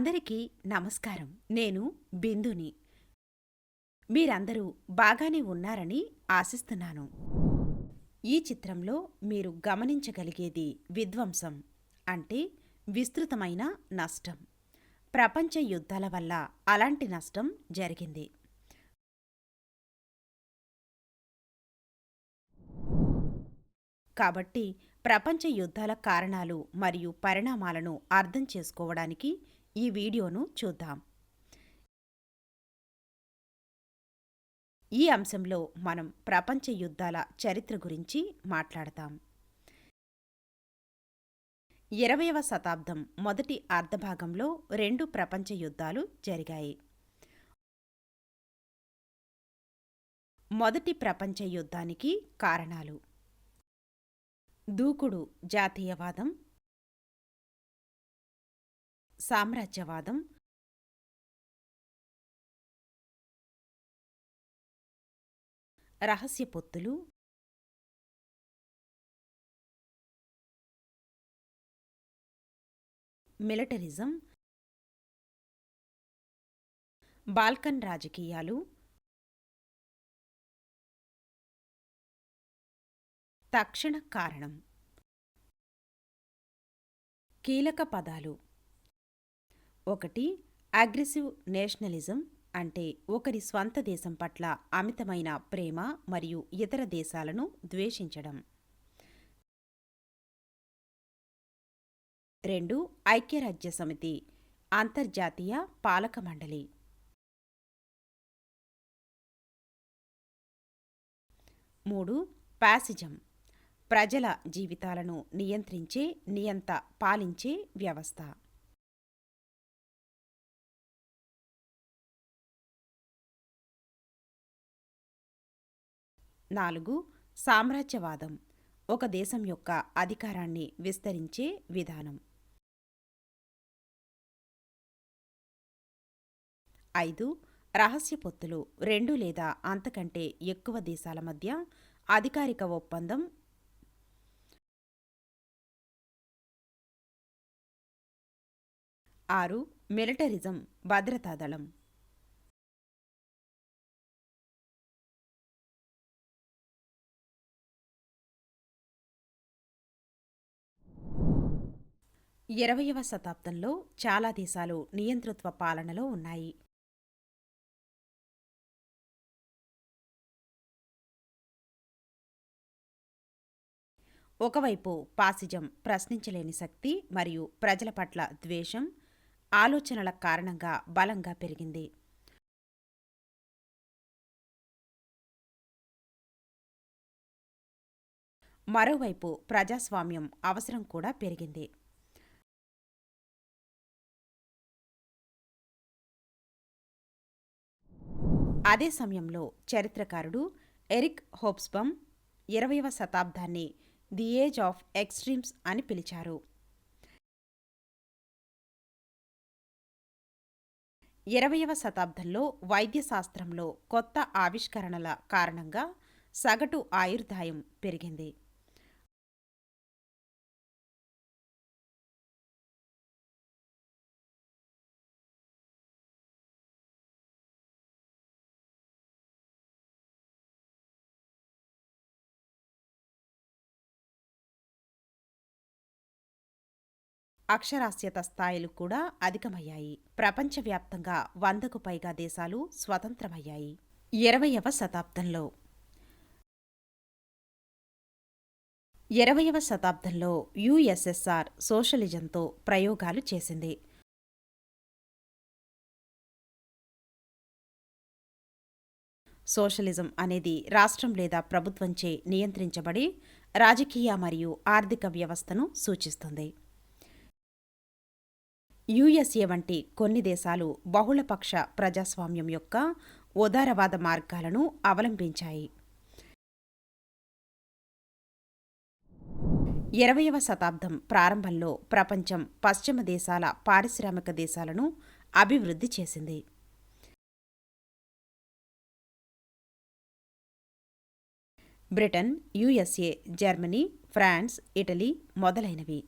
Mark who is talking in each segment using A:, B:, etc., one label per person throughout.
A: అందరికీ నమస్కారం. నేను బిందుని. మీరందరూ బాగానే ఉన్నారని ఆశిస్తున్నాను. ఈ చిత్రంలో మీరు గమనించగలిగేది విధ్వంసం అంటే విస్తృతమైన నష్టం. ప్రపంచ యుద్ధాల వల్ల అలాంటి నష్టం జరిగింది. కాబట్టి ప్రపంచ యుద్ధాల కారణాలు మరియు పరిణామాలను అర్థం చేసుకోవడానికి ఈ వీడియోను చూద్దాం. ఈ అంశంలో మనం ప్రపంచ యుద్ధాల చరిత్ర గురించి మాట్లాడతాం. 20వ శతాబ్దం మొదటి అర్ధభాగంలో 2 ప్రపంచ యుద్ధాలు జరిగాయి. మొదటి ప్రపంచ యుద్ధానికి కారణాలు: దూకుడు జాతీయవాదం, సామ్రాజ్యవాదం, రహస్య పొత్తులు, మిలిటరిజం, బాల్కన్ రాజకీయాలు, తక్షణ కారణం. కీలక పదాలు: 1. అగ్రెసివ్ నేషనలిజం అంటే ఒకరి స్వంత దేశం పట్ల అమితమైన ప్రేమ మరియు ఇతర దేశాలను ద్వేషించడం. 2. ఐక్యరాజ్యసమితి అంతర్జాతీయ పాలక మండలి. 3. పాసిజం ప్రజల జీవితాలను నియంత్రించే నియంత పాలించే వ్యవస్థ. 4. సామ్రాజ్యవాదం ఒక దేశం యొక్క అధికారాన్ని విస్తరించే విధానం. 5. రహస్య పొత్తులు 2 లేదా అంతకంటే ఎక్కువ దేశాల మధ్య అధికారిక ఒప్పందం. 6. మిలిటరిజం భద్రతా దళం. 20వ శతాబ్దంలో చాలా దేశాలు నియంతృత్వ పాలనలో ఉన్నాయి. ఒకవైపు పాసిజం ప్రశ్నించలేని శక్తి మరియు ప్రజల పట్ల ద్వేషం, ఆలోచనల కారణంగా బలంగా పెరిగింది. మరోవైపు ప్రజాస్వామ్యం అవసరం కూడా పెరిగింది. అదే సమయంలో చరిత్రకారుడు ఎరిక్ హోబ్స్బమ్ 20వ శతాబ్దాన్ని ది ఏజ్ ఆఫ్ ఎక్స్ట్రీమ్స్ అని పిలిచారు. 20వ శతాబ్దంలో వైద్యశాస్త్రంలో కొత్త ఆవిష్కరణల కారణంగా సగటు ఆయుర్దాయం పెరిగింది. అక్షరాస్యత స్థాయిలు కూడా అధికమయ్యాయి. ప్రపంచవ్యాప్తంగా 100కు పైగా దేశాలు స్వతంత్రమయ్యాయి. 20వ శతాబ్దంలో 20వ శతాబ్దంలో యుఎస్ఎస్ఆర్ సోషలిజంతో ప్రయోగాలు చేసింది. సోషలిజం అనేది రాష్ట్రం లేదా ప్రభుత్వంచే నియంత్రించబడే రాజకీయ మరియు ఆర్థిక వ్యవస్థను సూచిస్తుంది. యుఎస్ఏ వంటి కొన్ని దేశాలు బహుళపక్ష ప్రజాస్వామ్యం యొక్క ఉదారవాద మార్గాలను అవలంబించాయి. 20వ శతాబ్దం ప్రారంభంలో ప్రపంచం పశ్చిమ దేశాల పారిశ్రామిక దేశాలను అభివృద్ధి చేసింది. Britain, USA, Germany, France, Italy మొదలైనవి.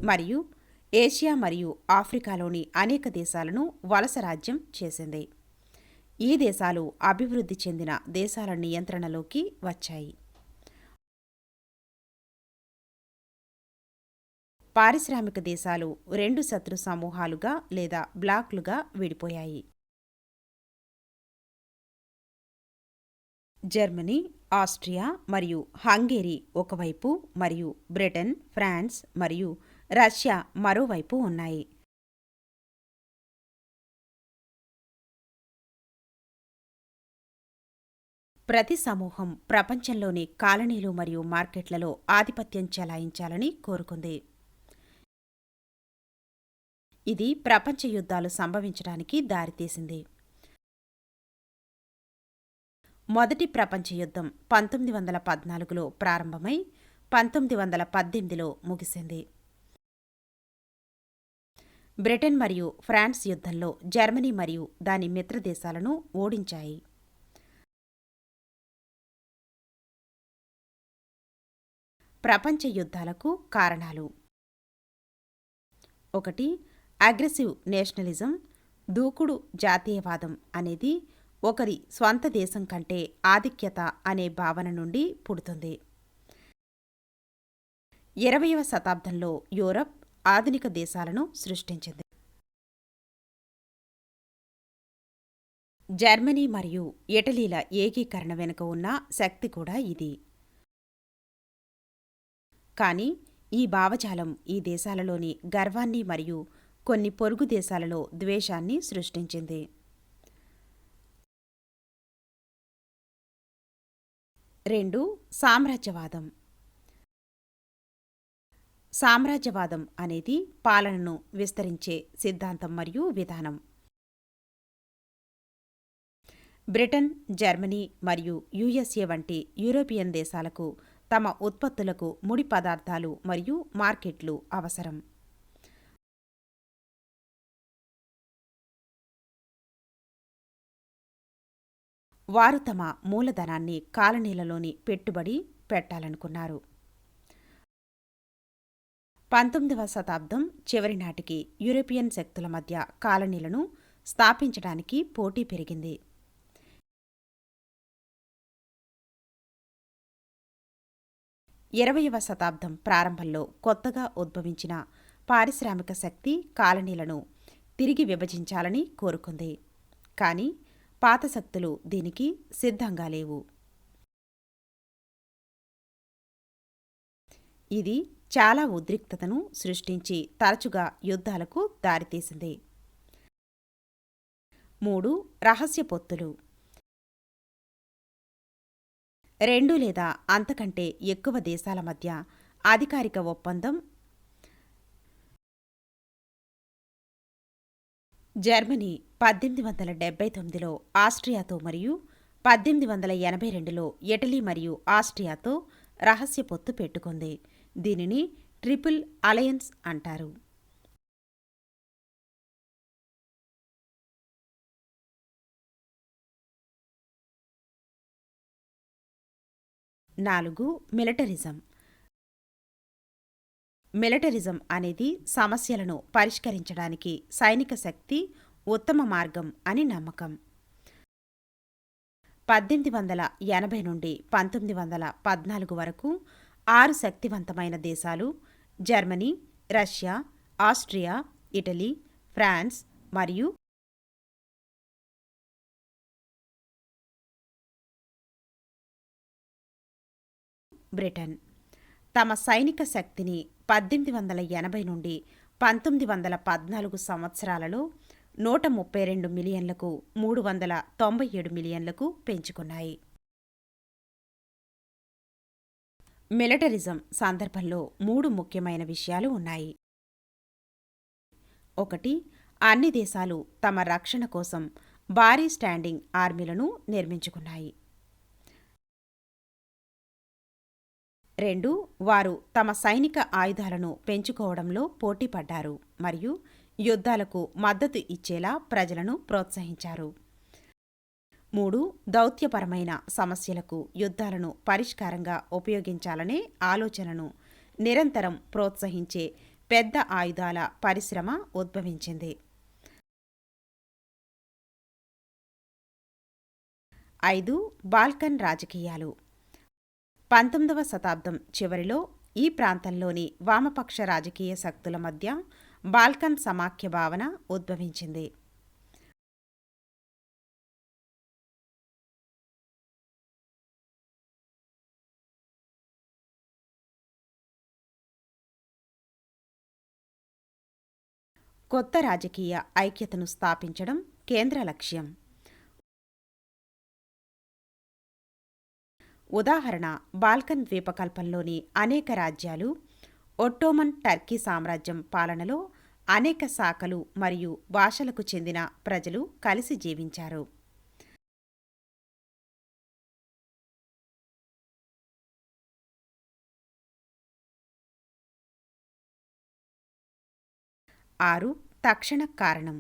A: మరియు ఏషియా మరియు ఆఫ్రికాలోని అనేక దేశాలను వలస రాజ్యం చేసింది. ఈ దేశాలు అభివృద్ధి చెందిన దేశాల నియంత్రణలోకి వచ్చాయి. పారిశ్రామిక దేశాలు రెండు శత్రు సమూహాలుగా లేదా బ్లాక్లుగా విడిపోయాయి. జర్మనీ, ఆస్ట్రియా మరియు హంగేరీ ఒకవైపు మరియు బ్రిటన్, ఫ్రాన్స్ మరియు రష్యా మరోవైపు ఉన్నాయి. ప్రతి సమూహం ప్రపంచంలోని కాలనీలు మరియు మార్కెట్లలో ఆధిపత్యం చెలాయించాలని కోరుకుంది. ఇది ప్రపంచ యుద్ధాలు సంభవించడానికి దారితీసింది. మొదటి ప్రపంచ యుద్ధం 1914లో ప్రారంభమై 1918లో ముగిసింది. బ్రిటన్ మరియు ఫ్రాన్స్ యుద్ధంలో జర్మనీ మరియు దాని మిత్రదేశాలను ఓడించాయి. ప్రపంచ యుద్ధాలకు కారణాలు: 1. అగ్రెసివ్ నేషనలిజం, దూకుడు జాతీయవాదం అనేది ఒకరి స్వంత దేశం కంటే ఆధిక్యత అనే భావన నుండి పుడుతుంది. 20వ శతాబ్దంలో యూరప్ ఆధునిక దేశాలను సృష్టించింది. జర్మనీ మరియు ఇటలీల ఏకీకరణ వెనుక ఉన్న శక్తి కూడా ఇది. కానీ ఈ భావజాలం ఈ దేశాలలోని గర్వాన్ని మరియు కొన్ని పొరుగు దేశాలలో ద్వేషాన్ని సృష్టించింది. 2. సామ్రాజ్యవాదం. సామ్రాజ్యవాదం అనేది పాలనను విస్తరించే సిద్ధాంతం మరియు విధానం. బ్రిటన్, జర్మనీ మరియు యుఎస్ఏ వంటి యూరోపియన్ దేశాలకు తమ ఉత్పత్తులకు ముడి పదార్థాలు మరియు మార్కెట్లు అవసరం. వారు తమ మూలధనాన్ని కాలనీలలోని పెట్టుబడి పెట్టాలనుకున్నారు. 19వ శతాబ్దం చివరి నాటికి యూరోపియన్ శక్తుల మధ్య కాలనీలను స్థాపించడానికి పోటీ పెరిగింది. 20వ శతాబ్దం ప్రారంభంలో కొత్తగా ఉద్భవించిన పారిశ్రామిక శక్తి కాలనీలను తిరిగి విభజించాలని కోరుకుంది. కానీ పాత శక్తులు దీనికి సిద్ధంగా లేవు. ఇది చాలా ఉద్రిక్తతను సృష్టించి తరచుగా యుద్ధాలకు దారితీసింది. 3. రహస్య పొత్తులు. 2 లేదా అంతకంటే ఎక్కువ దేశాల మధ్య అధికారిక ఒప్పందం. జర్మనీ 1879లో ఆస్ట్రియాతో మరియు 1882లో ఇటలీ మరియు ఆస్ట్రియాతో రహస్య పొత్తు పెట్టుకుంది. దీనిని ట్రిపుల్ అలయన్స్ అంటారు. 4. మిలిటరిజం. మిలిటరిజం అనేది సమస్యలను పరిష్కరించడానికి సైనిక శక్తి ఉత్తమ మార్గం అని నమ్మకం. 1880 నుండి 1914 వరకు 6 శక్తివంతమైన దేశాలు Germany, Russia, Austria, Italy, France మరియు బ్రిటన్ తమ సైనిక శక్తిని 1880 నుండి 1914 సంవత్సరాలలో 132 మిలియన్లకు 397 మిలియన్లకు పెంచుకున్నాయి. మిలిటరిజం సందర్భంలో 3 ముఖ్యమైన విషయాలు ఉన్నాయి. 1. అన్ని దేశాలు తమ రక్షణ కోసం భారీ స్టాండింగ్ ఆర్మీలను నిర్మించుకున్నాయి. 2. వారు తమ సైనిక ఆయుధాలను పెంచుకోవడంలో పోటీపడ్డారు మరియు యుద్ధాలకు మద్దతు ఇచ్చేలా ప్రజలను ప్రోత్సహించారు. 3. దౌత్యపరమైన సమస్యలకు యుద్ధాలను పరిష్కారంగా ఉపయోగించాలనే ఆలోచనను నిరంతరం ప్రోత్సహించే పెద్ద ఆయుధాల పరిశ్రమ ఉద్భవించింది. 5. బాల్కన్ రాజకీయాలు. 19వ శతాబ్దం చివరిలో ఈ ప్రాంతంలోని వామపక్ష రాజకీయ శక్తుల మధ్య బాల్కన్ సమాఖ్య భావన ఉద్భవించింది. కొత్త రాజకీయ ఐక్యతను స్థాపించడం కేంద్ర లక్ష్యం. ఉదాహరణ: బాల్కన్ ద్వీపకల్పంలోని అనేక రాజ్యాలు ఒట్టోమన్ టర్కీ సామ్రాజ్యం పాలనలో అనేక శాఖలు మరియు భాషలకు చెందిన ప్రజలు కలిసి జీవించారు. 6. తక్షణ కారణం.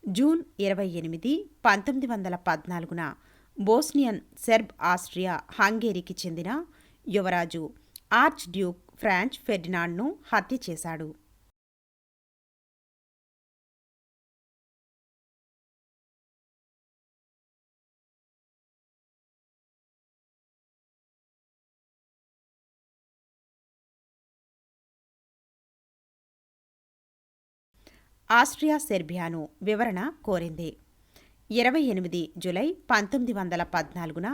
A: జూన్ 28, 1914న బోస్నియన్ సెర్బ్ ఆస్ట్రియా హంగేరీకి చెందిన యువరాజు ఆర్చ్ డ్యూక్ ఫ్రాంజ్ ఫెర్డినాండ్ను హత్య చేశాడు. ఆస్ట్రియా సెర్బియాను వివరణ కోరింది. 28 జూలై 1914న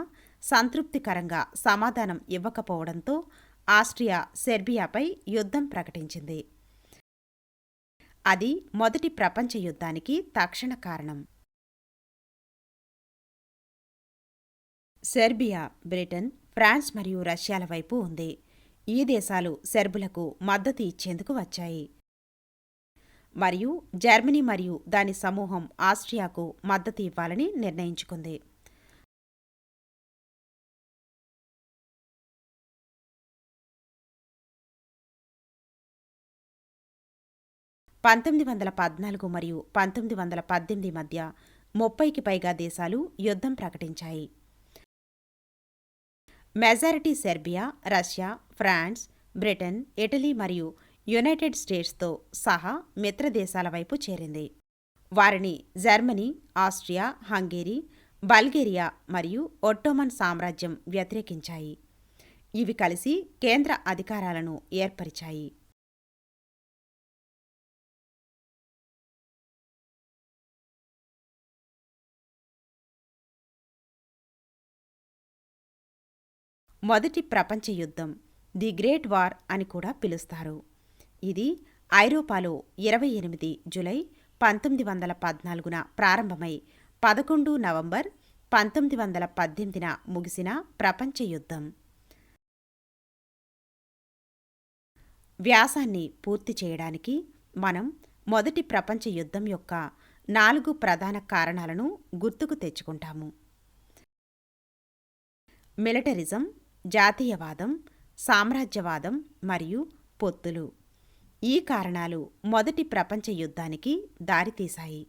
A: సంతృప్తికరంగా సమాధానం ఇవ్వకపోవడంతో ఆస్ట్రియా సెర్బియాపై యుద్ధం ప్రకటించింది. అది మొదటి ప్రపంచ యుద్ధానికి తక్షణ కారణం. సెర్బియా బ్రిటన్, ఫ్రాన్స్ మరియు రష్యాల వైపు ఉంది. ఈ దేశాలు సెర్బులకు మద్దతు ఇచ్చేందుకు వచ్చాయి మరియు జర్మనీ మరియు దాని సమూహం ఆస్ట్రియాకు మద్దతు ఇవ్వాలని నిర్ణయించుకుంది. పంతొమ్మిది వందల 14 మరియు 1918 మధ్య 30కి పైగా దేశాలు యుద్ధం ప్రకటించాయి. Majority Serbia, Russia, France, Britain, Italy మరియు యునైటెడ్ స్టేట్స్తో సహా మిత్రదేశాల వైపు చేరింది. వారిని జర్మనీ, ఆస్ట్రియా హంగేరీ, బల్గేరియా మరియు ఒట్టోమన్ సామ్రాజ్యం వ్యతిరేకించాయి. ఇవి కలిసి కేంద్ర అధికారాలను ఏర్పరిచాయి. మొదటి ప్రపంచ యుద్ధం, ది గ్రేట్ వార్ అని కూడా పిలుస్తారు. ఇది ఐరోపాలో 28 జూలై 1914న ప్రారంభమై 11 నవంబర్ 1918న ముగిసిన ప్రపంచ యుద్ధం. వ్యాసాన్ని పూర్తి చేయడానికి మనం మొదటి ప్రపంచ యుద్ధం యొక్క 4 ప్రధాన కారణాలను గుర్తుకు తెచ్చుకుంటాము. మిలిటరిజం, జాతీయవాదం, సామ్రాజ్యవాదం మరియు పొత్తులు. ఈ కారణాలు మొదటి ప్రపంచ యుద్ధానికి దారితీశాయి.